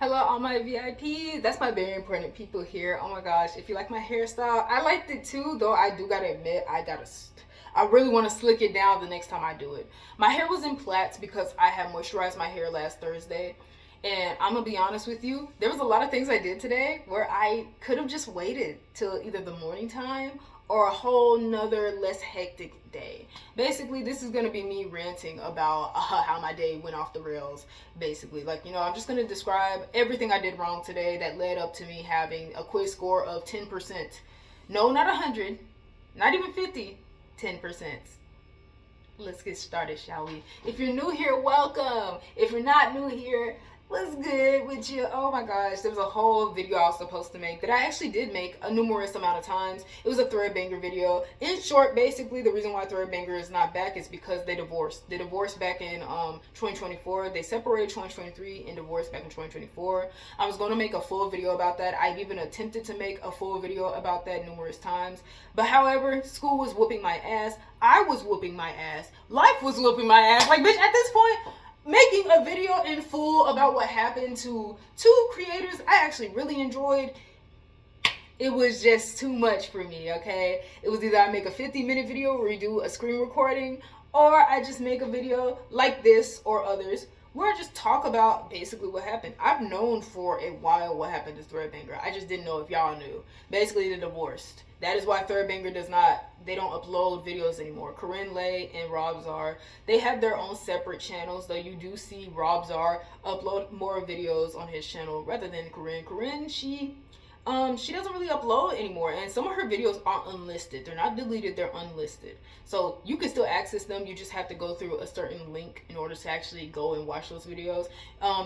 Hello, all my VIPs. That's my very important people here. Oh my gosh, if you like my hairstyle, I liked it too, though I do gotta admit, I really want to slick it down the next time I do it. My hair was in plaits because I had moisturized my hair last Thursday. And I'm gonna be honest with you, there was a lot of things I did today where I could have just waited till either the morning time or a whole nother less hectic day. Basically, this is gonna be me ranting about how my day went off the rails. Basically, I'm just gonna describe everything I did wrong today that led up to me having a quiz score of 10%. No, not 100, not even 50, 10%. Let's get started, shall we? If you're new here, welcome. If you're not new here, what's good with you? Oh my gosh, there was a whole video I was supposed to make that I actually did make a numerous amount of times. It was a THREADBANGER video. In short, basically, the reason why THREADBANGER is not back is because they divorced. They divorced back in 2024. They separated 2023 and divorced back in 2024. I was going to make a full video about that. I've even attempted to make a full video about that numerous times. But however, school was whooping my ass. I was whooping my ass. Life was whooping my ass. Like, bitch, at this point, making a video in full about what happened to two creators I actually really enjoyed, it was just too much for me, okay? It was either I make a 50-minute video where we do a screen recording, or I just make a video like this or others where I just talk about basically what happened. I've known for a while what happened to THREADBANGER. I just didn't know if y'all knew. Basically, they divorced. That is why THREADBANGER they don't upload videos anymore. Corinne Lay and Rob Zar, they have their own separate channels, though you do see Rob Zar upload more videos on his channel rather than Corinne. Corinne, she doesn't really upload anymore, and some of her videos are unlisted. They're not deleted, they're unlisted. So you can still access them, you just have to go through a certain link in order to actually go and watch those videos.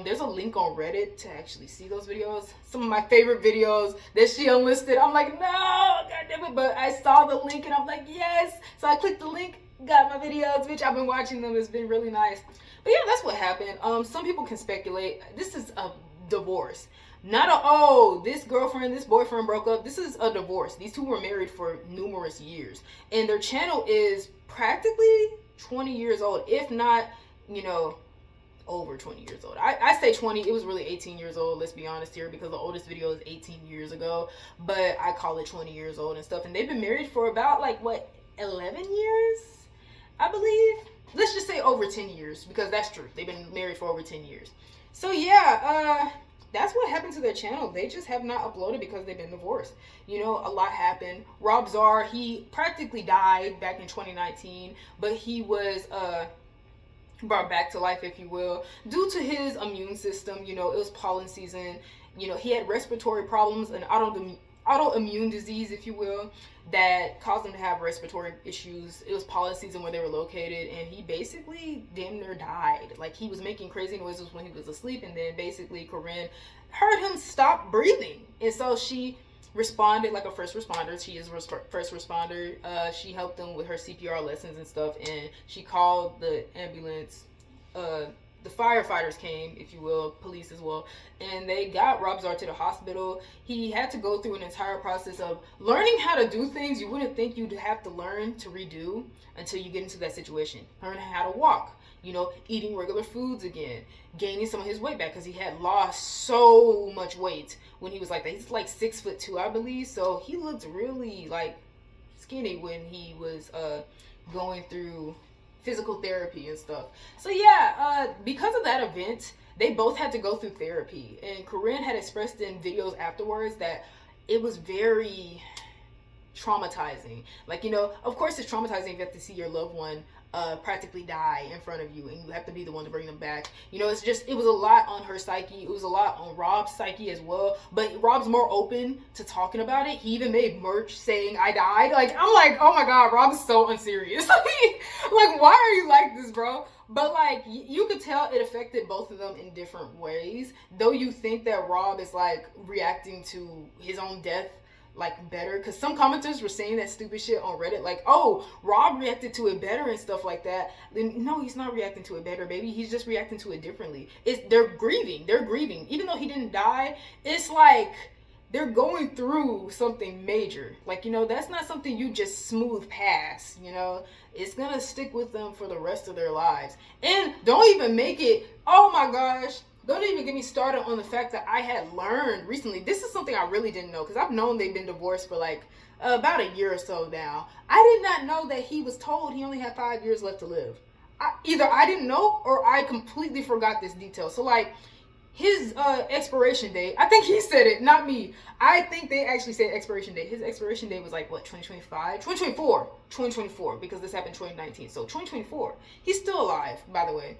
There's a link on Reddit to actually see those videos. Some of my favorite videos that she unlisted, I'm like, no, god damn it, but I saw the link and I'm like, yes. So I clicked the link, got my videos, bitch, I've been watching them, it's been really nice. But yeah, that's what happened. Some people can speculate, this is a divorce. Not this girlfriend, this boyfriend broke up. This is a divorce. These two were married for numerous years. And their channel is practically 20 years old, if not, over 20 years old. I say 20, it was really 18 years old, let's be honest here, because the oldest video is 18 years ago. But I call it 20 years old and stuff. And they've been married for about, 11 years, I believe? Let's just say over 10 years, because that's true. They've been married for over 10 years. So yeah, that's what happened to their channel. They just have not uploaded because they've been divorced. A lot happened. Rob Zar, he practically died back in 2019, but he was brought back to life, if you will, due to his immune system. It was pollen season. He had respiratory problems, an autoimmune disease, if you will, that caused him to have respiratory issues. It was pollen season where they were located, and he basically damn near died. Like, he was making crazy noises when he was asleep, and then basically Corinne heard him stop breathing, and so she responded like a first responder. She is a first responder. She helped him with her CPR lessons and stuff, and she called the ambulance. The firefighters came, if you will, police as well, and they got Rob Zar to the hospital. He had to go through an entire process of learning how to do things you wouldn't think you'd have to learn to redo until you get into that situation. Learning how to walk, eating regular foods again, gaining some of his weight back, because he had lost so much weight when he was like that. He's like 6'2", I believe, so he looked really skinny when he was going through physical therapy and stuff. So yeah, because of that event, they both had to go through therapy, and Corinne had expressed in videos afterwards that it was very traumatizing. Of course it's traumatizing if you have to see your loved one practically die in front of you, and you have to be the one to bring them back. It was a lot on her psyche. It was a lot on Rob's psyche as well, but Rob's more open to talking about it. He even made merch saying I died. I'm like, oh my god, Rob's so unserious. Why are you like this, bro? But you could tell it affected both of them in different ways, though you think that Rob is reacting to his own death better, because some commenters were saying that stupid shit on Reddit, Rob reacted to it better and stuff like that. Then no, he's not reacting to it better, baby. He's just reacting to it differently. They're grieving, even though he didn't die. It's they're going through something major. That's not something you just smooth past. It's gonna stick with them for the rest of their lives. And don't even make it, oh my gosh, don't even get me started on the fact that I had learned recently. This is something I really didn't know because I've known they've been divorced for like about a year or so now. I did not know that he was told he only had 5 years left to live. Either I didn't know or I completely forgot this detail. So like his expiration date, I think he said it, not me. I think they actually said expiration date. His expiration date was like what, 2025, 2024, because this happened 2019. So 2024. He's still alive, by the way.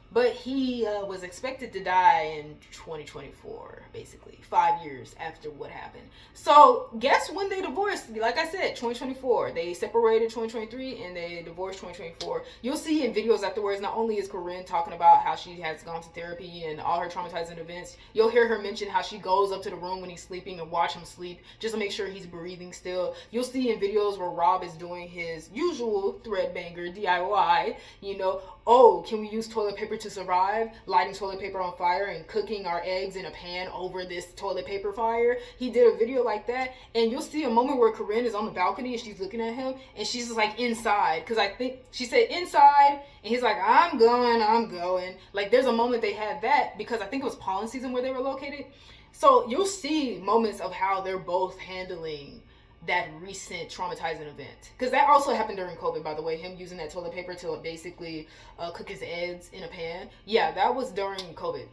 But he was expected to die in 2024, basically 5 years after what happened. So guess when they divorced? Like I said, 2024. They separated 2023 and they divorced 2024. You'll see in videos afterwards, not only is Corinne talking about how she has gone to therapy and all her traumatizing events, you'll hear her mention how she goes up to the room when he's sleeping and watch him sleep just to make sure he's breathing still. You'll see in videos where Rob is doing his usual THREADBANGER DIY, you know, oh, can we use toilet paper to survive? Lighting toilet paper on fire and cooking our eggs in a pan over this toilet paper fire. He did a video like that, and you'll see a moment where Corinne is on the balcony and she's looking at him, and she's just like inside, because I think she said inside, and he's like, I'm going. Like there's a moment they had that, because I think it was pollen season where they were located. So you'll see moments of how they're both handling that recent traumatizing event, because that also happened during COVID, by the way, him using that toilet paper to basically cook his eggs in a pan. Yeah, that was during COVID.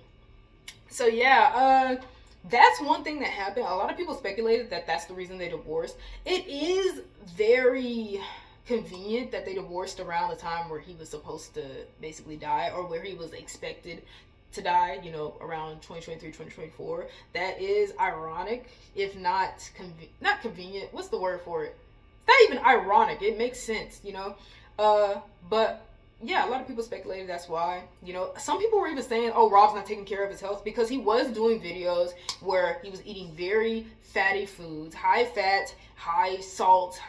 So yeah, that's one thing that happened. A lot of people speculated that that's the reason they divorced. It is very convenient that they divorced around the time where he was supposed to basically die, or where he was expected to die, you know, around 2023, 2024. That is ironic, if not not convenient. What's the word for it? It's not even ironic. It makes sense, you know. But yeah, a lot of people speculated that's why. You know, some people were even saying, oh, Rob's not taking care of his health, because he was doing videos where he was eating very fatty foods, high fat, high salt,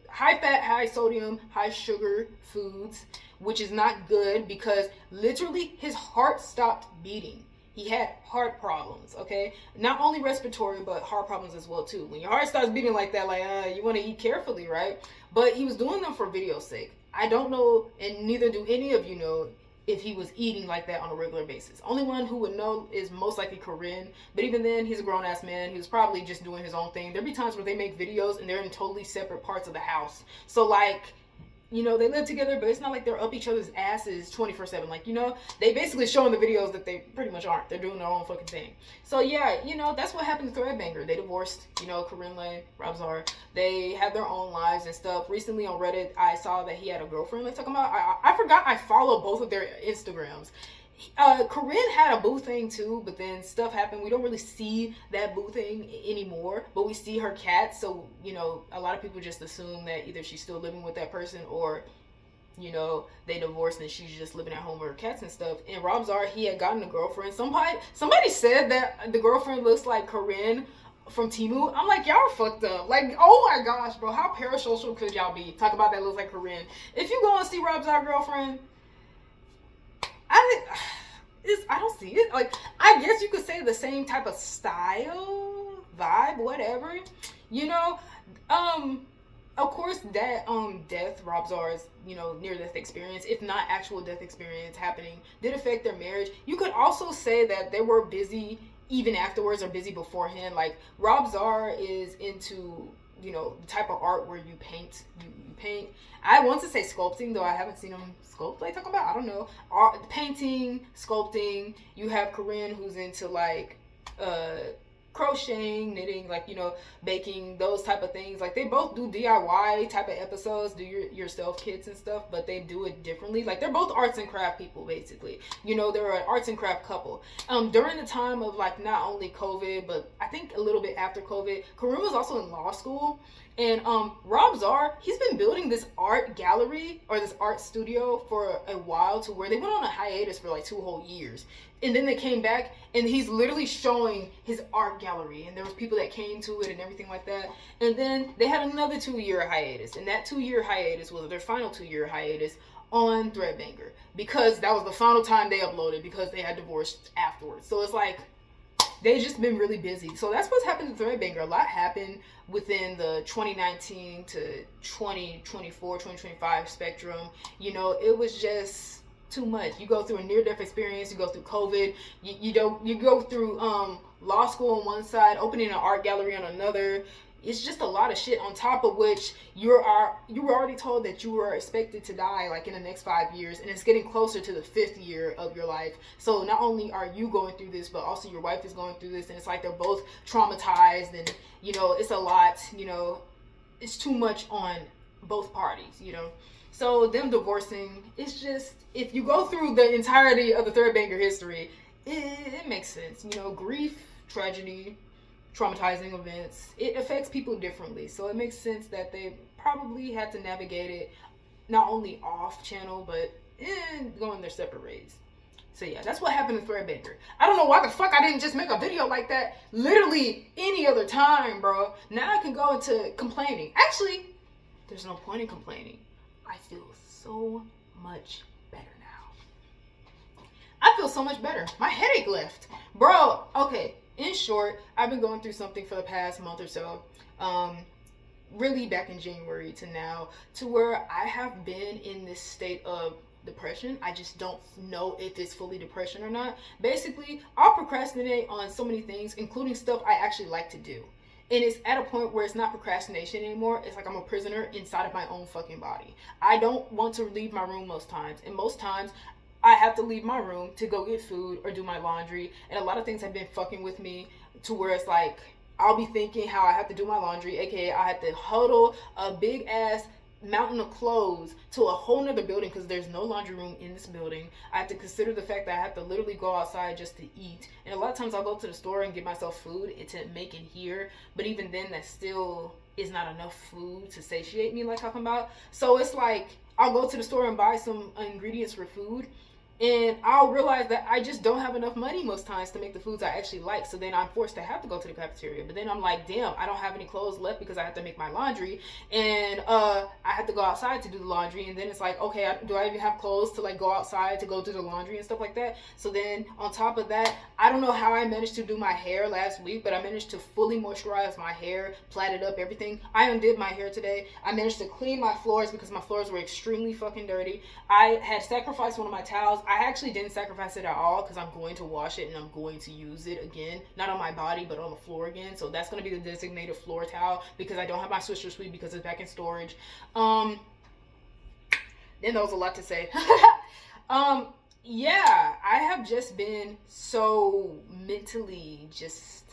high fat, high sodium, high sugar foods, which is not good, because literally his heart stopped beating. He had heart problems, okay? Not only respiratory, but heart problems as well too. When your heart starts beating like that, like you want to eat carefully, right? But he was doing them for video's sake. I don't know, and neither do any of you know, if he was eating like that on a regular basis. Only one who would know is most likely Corinne. But even then, he's a grown-ass man. He was probably just doing his own thing. There'd be times where they make videos and they're in totally separate parts of the house. So like, you know, they live together, but it's not like they're up each other's asses 24/7. Like, you know, they basically show in the videos that they pretty much aren't. They're doing their own fucking thing. So yeah, you know, that's what happened to THREADBANGER. They divorced, you know, Corinne Lane, Rob Zar. They have their own lives and stuff. Recently on Reddit, I saw that he had a girlfriend. Like, talking about, I forgot I follow both of their Instagrams. Corinne had a boo thing too, but then stuff happened. We don't really see that boo thing anymore, but we see her cat. So, you know, a lot of people just assume that either she's still living with that person, or, you know, they divorced and she's just living at home with her cats and stuff. And Rob Zar, he had gotten a girlfriend. Somebody said that the girlfriend looks like Corinne from Timu. I'm like, y'all are fucked up. Like, oh my gosh, bro, how parasocial could y'all be? Talk about that looks like Corinne. If you go and see Rob Zar girlfriend, I don't see it. Like, I guess you could say the same type of style, vibe, whatever. You know, of course that death, Rob Zar's, you know, near death experience, if not actual death experience happening, did affect their marriage. You could also say that they were busy even afterwards, or busy beforehand. Like, Rob Zar is into, you know, the type of art where you paint, you paint. I want to say sculpting, though I haven't seen him sculpt. Like, talking about, I don't know, art, painting, sculpting. You have Corinne, who's into like crocheting, knitting, like, you know, baking, those type of things. Like, they both do DIY type of episodes, do yourself kits and stuff, but they do it differently. Like, they're both arts and craft people, basically. You know, they're an arts and craft couple. During the time of like not only COVID, but I think a little bit after COVID, Corinne was also in law school. And Rob Zar, he's been building this art gallery, or this art studio, for a while, to where they went on a hiatus for like 2 whole years. And then they came back, and he's literally showing his art gallery, and there was people that came to it and everything like that. And then they had another 2-year hiatus, and that 2-year hiatus was their final 2-year hiatus on THREADBANGER, because that was the final time they uploaded, because they had divorced afterwards. So it's like, they've just been really busy. So that's what's happened to THREADBANGER. A lot happened within the 2019 to 2024, 2025 spectrum. You know, it was just too much. You go through a near-death experience, you go through COVID, you go through law school on one side, opening an art gallery on another. It's just a lot of shit, on top of which you were already told that you were expected to die like in the next 5 years, and it's getting closer to the 5th year of your life. So not only are you going through this, but also your wife is going through this, and it's like they're both traumatized, and it's a lot, it's too much on both parties, So them divorcing, it's just, if you go through the entirety of the THREADBANGER history, it makes sense. Grief, tragedy, traumatizing events, it affects people differently. So it makes sense that they probably had to navigate it not only off channel, but going their separate ways. So yeah, that's what happened to THREADBANGER. I don't know why the fuck I didn't just make a video like that literally any other time, bro. Now I can go into complaining. Actually, there's no point in complaining. I feel so much better now. I feel so much better. My headache left. Bro, okay. In short, I've been going through something for the past month or so, really back in January to now, to where I have been in this state of depression. I just don't know if it's fully depression or not. Basically, I'll procrastinate on so many things, including stuff I actually like to do. And it's at a point where it's not procrastination anymore. It's like I'm a prisoner inside of my own fucking body. I don't want to leave my room most times. And most times, I have to leave my room to go get food or do my laundry. And a lot of things have been fucking with me to where it's like, I'll be thinking how I have to do my laundry, aka I have to huddle a big ass mountain of clothes to a whole nother building because there's no laundry room in this building. I have to consider the fact that I have to literally go outside just to eat. And a lot of times I'll go to the store and get myself food to make it here. But even then, that still is not enough food to satiate me like I'm talking about. So it's like, I'll go to the store and buy some ingredients for food, and I'll realize that I just don't have enough money most times to make the foods I actually like. So then I'm forced to have to go to the cafeteria. But then I'm like, damn, I don't have any clothes left because I have to make my laundry. And I have to go outside to do the laundry. And then it's like, okay, do I even have clothes to like go outside to go do the laundry and stuff like that? So then on top of that, I don't know how I managed to do my hair last week, but I managed to fully moisturize my hair, plait it up, everything. I undid my hair today. I managed to clean my floors because my floors were extremely fucking dirty. I had sacrificed one of my towels. I actually didn't sacrifice it at all because I'm going to wash it and I'm going to use it again, not on my body but on the floor again. So that's going to be the designated floor towel because I don't have my Swisher Sweep because it's back in storage. Then that was a lot to say. Yeah, I have just been so mentally just,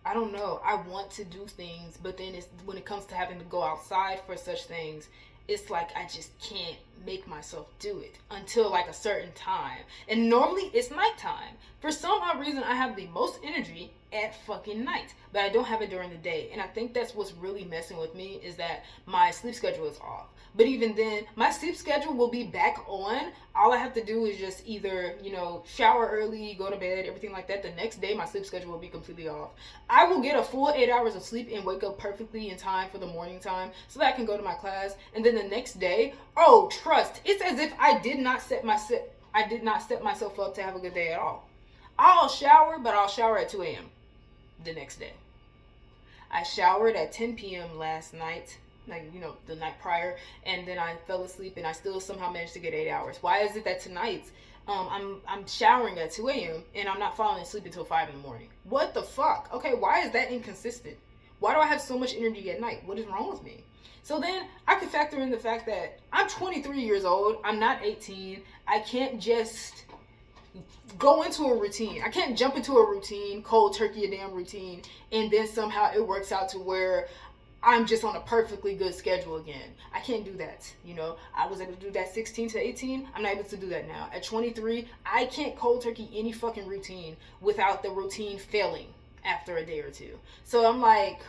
I don't know, I want to do things, but then it's when it comes to having to go outside for such things, it's like I just can't make myself do it until like a certain time. And normally it's nighttime. For some odd reason, I have the most energy at fucking night, but I don't have it during the day. And I think that's what's really messing with me, is that my sleep schedule is off. But even then, my sleep schedule will be back on. All I have to do is just either, shower early, go to bed, everything like that. The next day, my sleep schedule will be completely off. I will get a full 8 hours of sleep and wake up perfectly in time for the morning time so that I can go to my class. And then the next day, oh, trust, it's as if I did not set myself up to have a good day at all. I'll shower, but I'll shower at 2 a.m. the next day. I showered at 10 p.m. last night, the night prior, and then I fell asleep and I still somehow managed to get 8 hours. Why is it that tonight I'm showering at 2 a.m. and I'm not falling asleep until 5 in the morning? What the fuck? Okay, why is that inconsistent? Why do I have so much energy at night? What is wrong with me? So then I could factor in the fact that I'm 23 years old. I'm not 18. I can't just go into a routine. I can't jump into a routine, cold turkey a damn routine, and then somehow it works out to where I'm just on a perfectly good schedule again. I can't do that. I was able to do that 16 to 18. I'm not able to do that now. At 23, I can't cold turkey any fucking routine without the routine failing after a day or two. So I'm like,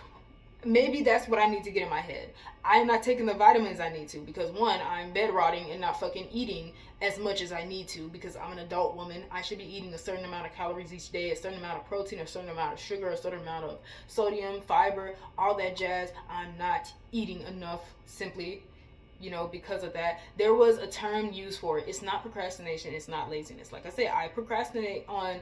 maybe that's what I need to get in my head. I'm not taking the vitamins I need to because, one, I'm bed rotting and not fucking eating as much as I need to because I'm an adult woman. I should be eating a certain amount of calories each day, a certain amount of protein, a certain amount of sugar, a certain amount of sodium, fiber, all that jazz. I'm not eating enough simply, because of that. There was a term used for it. It's not procrastination. It's not laziness. Like I said, I procrastinate. I'm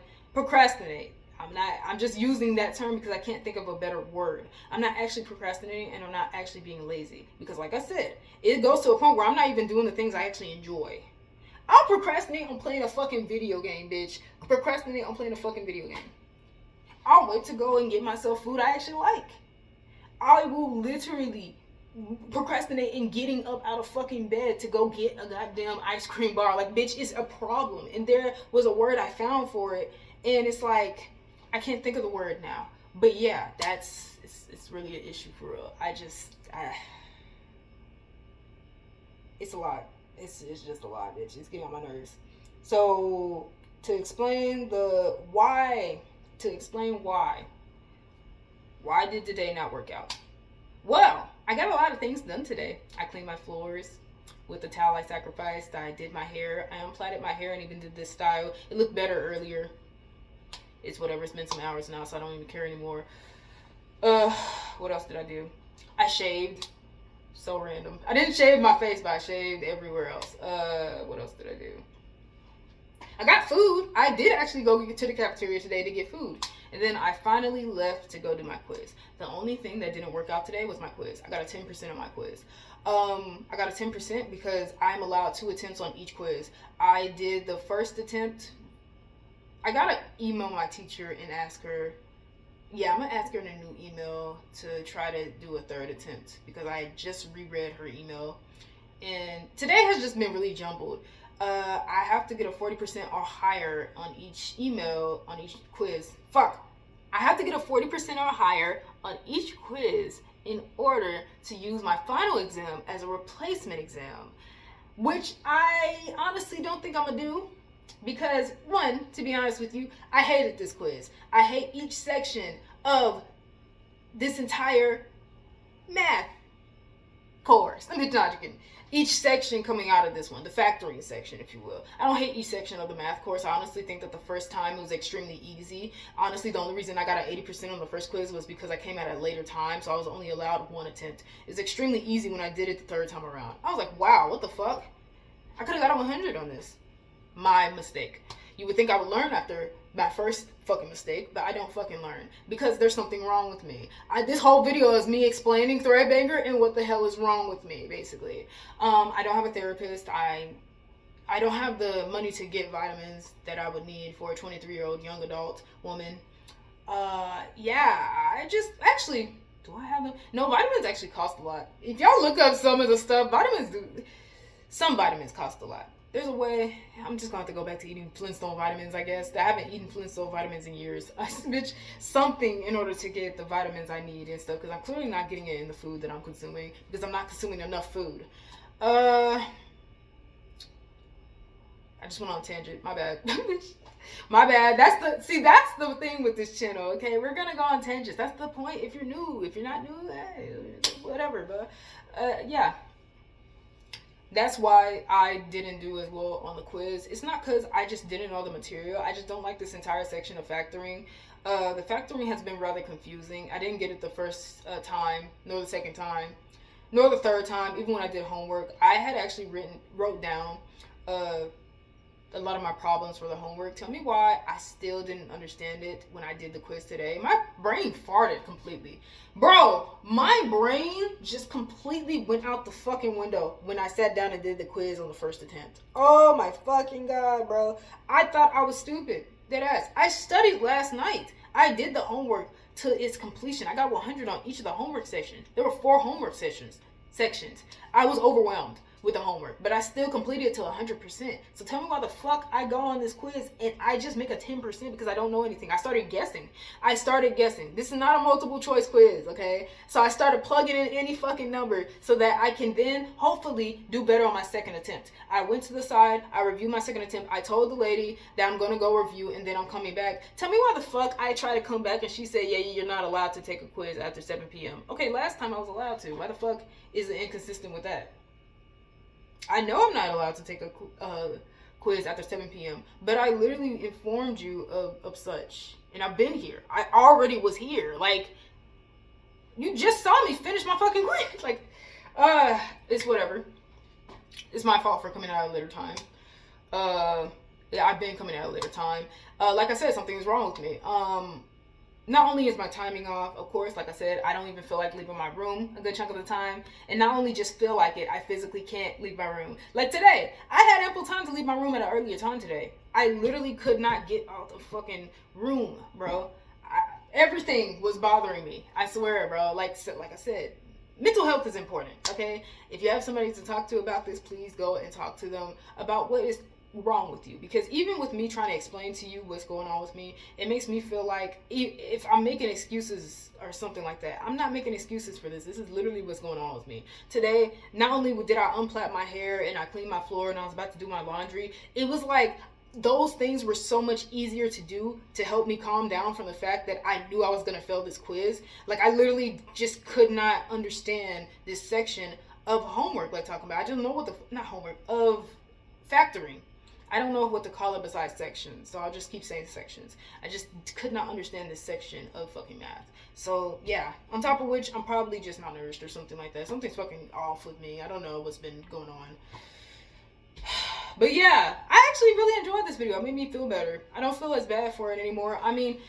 just using that term because I can't think of a better word. I'm not actually procrastinating and I'm not actually being lazy because, like I said, it goes to a point where I'm not even doing the things I actually enjoy. I'll procrastinate on playing a fucking video game, bitch. Procrastinate on playing a fucking video game. I'll wait to go and get myself food I actually like. I will literally procrastinate in getting up out of fucking bed to go get a goddamn ice cream bar. Like, bitch, it's a problem. And there was a word I found for it, and it's like, I can't think of the word now. But yeah, it's really an issue for real. It's a lot. It's just a lot, bitch. It's getting on my nerves. So to explain why did today not work out? Well, I got a lot of things done today. I cleaned my floors with the towel I sacrificed. I did my hair. I unplaited my hair and even did this style. It looked better earlier. It's whatever. It's been some hours now, so I don't even care anymore. What else did I do? I shaved. So random. I didn't shave my face, but I shaved everywhere else. What else did I do? I got food. I did actually go to the cafeteria today to get food. And then I finally left to go do my quiz. The only thing that didn't work out today was my quiz. I got a 10% on my quiz. I got a 10% because I'm allowed 2 attempts on each quiz. I did the first attempt. I gotta email my teacher and ask her. Yeah, I'm gonna ask her in a new email to try to do a 3rd attempt because I just reread her email. And today has just been really jumbled. I have to get a 40% or higher on each email, on each quiz. Fuck. I have to get a 40% or higher on each quiz in order to use my final exam as a replacement exam, which I honestly don't think I'm gonna do because, one, to be honest with you, I hated this quiz. I hate each section of this entire math course. I'm not joking. Each section coming out of this one, the factoring section, if you will. I don't hate each section of the math course. I honestly think that the first time it was extremely easy. Honestly, the only reason I got an 80% on the first quiz was because I came at a later time, so I was only allowed 1 attempt. It's extremely easy when I did it the 3rd time around. I was like, wow, what the fuck? I could have got a 100 on this. My mistake. You would think I would learn after my first fucking mistake, but I don't fucking learn because there's something wrong with me. This whole video is me explaining THREADBANGER and what the hell is wrong with me, basically. I don't have a therapist. I don't have the money to get vitamins that I would need for a 23-year-old young adult woman. Yeah, actually, do I have them? No, vitamins actually cost a lot. If y'all look up some of the stuff, some vitamins cost a lot. There's a way. I'm just going to have to go back to eating Flintstone vitamins, I guess. I haven't eaten Flintstone vitamins in years. Bitch, something in order to get the vitamins I need and stuff, because I'm clearly not getting it in the food that I'm consuming, because I'm not consuming enough food. I just went on a tangent. My bad. My bad. That's the thing with this channel, okay? We're going to go on tangents. That's the point. If you're new. If you're not new, whatever, but yeah. That's why I didn't do as well on the quiz. It's not because I just didn't know the material. I just don't like this entire section of factoring. The factoring has been rather confusing. I didn't get it the first time, nor the second time, nor the 3rd time. Even when I did homework, I had actually wrote down a lot of my problems for the homework. Tell me why I still didn't understand it when I did the quiz today. My brain farted completely. Bro, my brain just completely went out the fucking window when I sat down and did the quiz on the first attempt. Oh my fucking God, bro. I thought I was stupid. Deadass. I studied last night. I did the homework to its completion. I got 100 on each of the homework sections. There were 4 homework sections. I was overwhelmed with the homework, but I still completed it to 100%. So tell me why the fuck I go on this quiz and I just make a 10% because I don't know anything. I started guessing. This is not a multiple choice quiz, okay? So I started plugging in any fucking number so that I can then hopefully do better on my 2nd attempt. I went to the side, I reviewed my 2nd attempt. I told the lady that I'm gonna go review and then I'm coming back. Tell me why the fuck I try to come back and she said, yeah, you're not allowed to take a quiz after 7 p.m. Okay, last time I was allowed to. Why the fuck is it inconsistent with that? I know I'm not allowed to take a quiz after 7 p.m., but I literally informed you of such. And I've been here. I already was here. Like, you just saw me finish my fucking quiz. Like, it's whatever. It's my fault for coming out at a later time. Yeah, I've been coming out at a later time. Like I said, something is wrong with me. not only is my timing off, of course, like I said, I don't even feel like leaving my room a good chunk of the time. And not only just feel like it, I physically can't leave my room. Like today, I had ample time to leave my room at an earlier time today. I literally could not get out the fucking room, bro. Everything was bothering me. I swear, bro. Like I said, mental health is important, okay? If you have somebody to talk to about this, please go and talk to them about what is wrong with you. Because even with me trying to explain to you what's going on with me, it makes me feel like if I'm making excuses or something like that, I'm not making excuses for this. This is literally what's going on with me. Today, not only did I unplait my hair and I cleaned my floor and I was about to do my laundry, it was like those things were so much easier to do to help me calm down from the fact that I knew I was going to fail this quiz. Like, I literally just could not understand this section of homework, like talking about. I just know what not homework, of factoring. I don't know what to call it besides sections, so I'll just keep saying sections. I just could not understand this section of fucking math. So, yeah, on top of which, I'm probably just malnourished or something like that. Something's fucking off with me. I don't know what's been going on. But yeah, I actually really enjoyed this video. It made me feel better. I don't feel as bad for it anymore. I mean,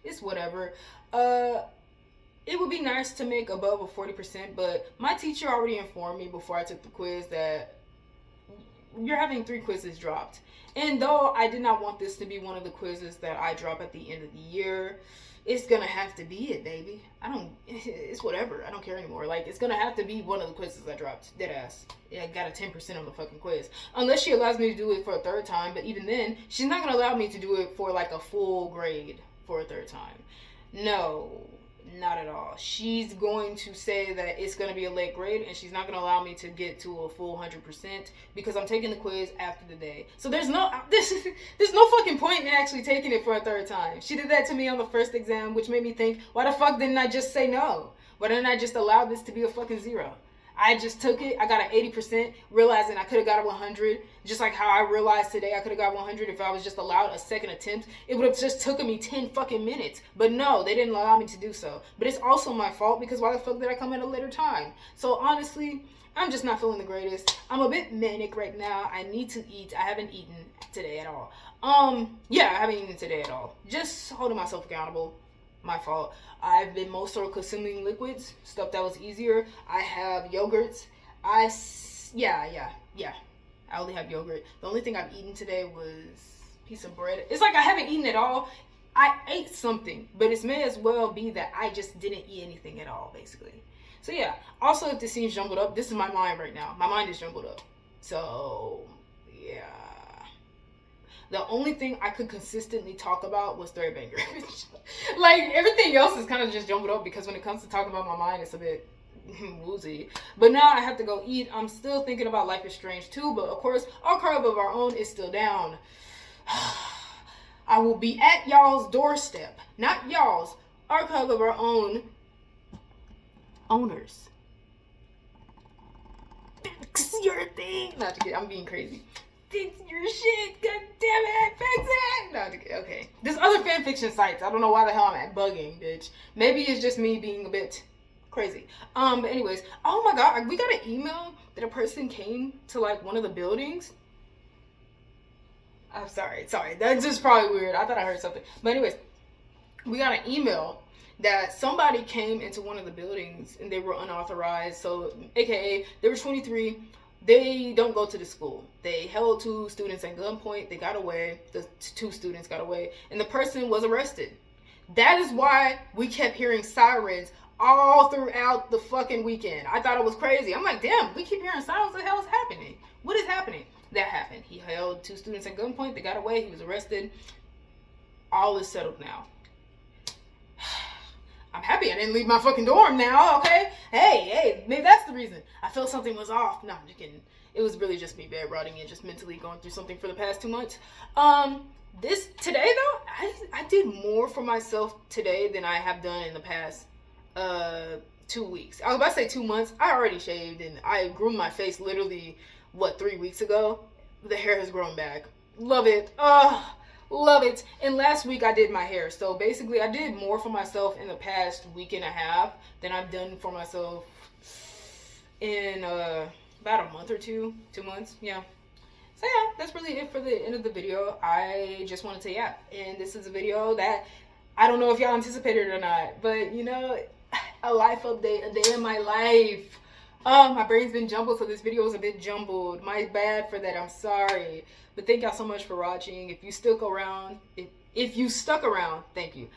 it's whatever. It would be nice to make above a 40%, but my teacher already informed me before I took the quiz that you're having 3 quizzes dropped. And though I did not want this to be one of the quizzes that I drop at the end of the year, it's gonna have to be it, baby. It's whatever. I don't care anymore. Like, it's gonna have to be one of the quizzes I dropped. Dead ass. Yeah, I got a 10% on the fucking quiz. Unless she allows me to do it for a 3rd time, but even then, she's not gonna allow me to do it for like a full grade for a 3rd time. No, not at all. She's going to say that it's going to be a late grade, and she's not going to allow me to get to a full 100% because I'm taking the quiz after the day. So there's no fucking point in actually taking it for a 3rd time. She did that to me on the 1st exam, which made me think, why the fuck didn't I just say no? Why didn't I just allow this to be a fucking 0? I just took it. I got an 80%, realizing I could have got a 100. Just like how I realized today I could have got 100 if I was just allowed a 2nd attempt. It would have just taken me 10 fucking minutes. But no, they didn't allow me to do so. But it's also my fault because why the fuck did I come at a later time? So honestly, I'm just not feeling the greatest. I'm a bit manic right now. I need to eat. I haven't eaten today at all. Yeah, I haven't eaten today at all. Just holding myself accountable. My fault. I've been more so consuming liquids, stuff that was easier. I have yogurts. Yeah. I only have yogurt. The only thing I've eaten today was a piece of bread. It's like I haven't eaten at all. I ate something, but it may as well be that I just didn't eat anything at all, basically. So yeah. Also, if this seems jumbled up, this is my mind right now. My mind is jumbled up. So yeah. The only thing I could consistently talk about was THREADBANGER. Like, everything else is kind of just jumbled up because when it comes to talking about my mind, it's a bit woozy. But now I have to go eat. I'm still thinking about Life is Strange too, but of course, Our Curve of Our Own is still down. I will be at y'all's doorstep. Not y'all's. Our Curve of Our Own owners. Fix your thing. Not to get, I'm being crazy. Fix your shit, god damn it, fix it! No, okay. There's other fanfiction sites. I don't know why the hell I'm bugging, bitch. Maybe it's just me being a bit crazy. But anyways, oh my god, we got an email that a person came to like one of the buildings. I'm sorry, that's just probably weird. I thought I heard something. But anyways, we got an email that somebody came into one of the buildings and they were unauthorized. So, aka, they were 23. They don't go to the school. They held 2 students at gunpoint. They got away. The 2 students got away. And the person was arrested. That is why we kept hearing sirens all throughout the fucking weekend. I thought it was crazy. I'm like, damn, we keep hearing sirens. What the hell is happening? What is happening? That happened. He held 2 students at gunpoint. They got away. He was arrested. All is settled now. I'm happy I didn't leave my fucking dorm now, okay? Hey, maybe that's the reason. I felt something was off. No, I'm just kidding. It was really just me bed rotting and just mentally going through something for the past 2 months. Today though, I did more for myself today than I have done in the past 2 weeks. I was about to say 2 months. I already shaved and I groomed my face literally, 3 weeks ago? The hair has grown back. Love it. Love it. And last week I did my hair. So basically I did more for myself in the past week and a half than I've done for myself in about a month or 2 months. Yeah. So yeah, that's really it for the end of the video. I just wanted to yap, and this is a video that I don't know if y'all anticipated it or not, but you know, a life update, a day in my life. Oh, my brain's been jumbled, so this video was a bit jumbled. My bad for that. I'm sorry. But thank y'all so much for watching. If you stuck around, if you stuck around, thank you.